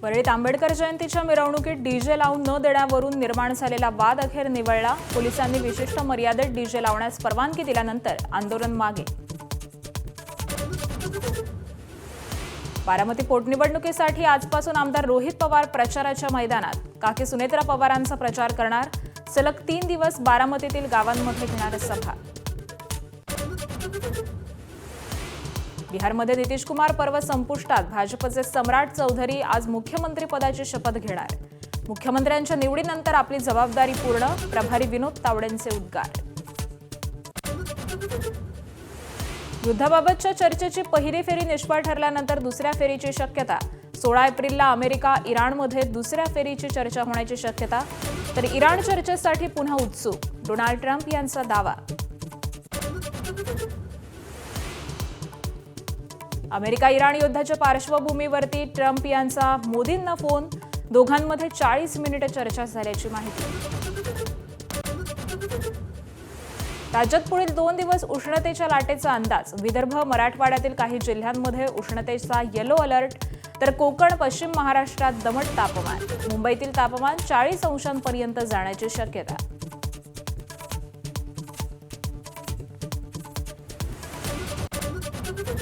परळीत आंबेडकर जयंतीच्या मिरवणुकीत डीजे लावून न देण्यावरून निर्माण झालेला वाद अखेर निवळला। पोलिसांनी विशिष्ट मर्यादेत डीजे लावण्यास परवानगी दिल्यानंतर आंदोलन मागे। बारामती पोटनिवडणुकीसाठी आजपासून आमदार रोहित पवार प्रचाराच्या मैदानात। काकी सुनेत्रा पवारांचा प्रचार करणार। सलग 3 दिवस बारामतीतील गावांमध्ये घेणार सभा। बिहारमध्ये नितीश कुमार पर्व संपुष्टात। भाजपचे सम्राट चौधरी आज मुख्यमंत्रीपदाची शपथ घेणार। मुख्यमंत्र्यांच्या निवडीनंतर आपली जबाबदारी पूर्ण। प्रभारी विनोद तावडेंचे उद्गार। युद्धाबाबतच्या चर्चेची पहिली फेरी निष्फळ ठरल्यानंतर दुसऱ्या फेरीची शक्यता। 16 एप्रिलला अमेरिका इराणमध्ये दुसऱ्या फेरीची चर्चा होण्याची शक्यता। तर इराण चर्चेसाठी पुन्हा उत्सुक। डोनाल्ड ट्रम्प यांचा दावा। अमेरिका इराण युद्धाच्या पार्श्वभूमीवरती ट्रम्प यांचा मोदींना फोन। दोघांमध्ये 40 मिनिटे चर्चा झाल्याची माहिती। राज्यात पुढील 2 दिवस उष्णतेच्या लाटेचा अंदाज। विदर्भ मराठवाड्यातील काही जिल्ह्यांमध्ये उष्णतेचा येलो अलर्ट। तर कोकण पश्चिम महाराष्ट्रात दमट तापमान। मुंबईतील तापमान 40 अंशांपर्यंत जाण्याची शक्यता।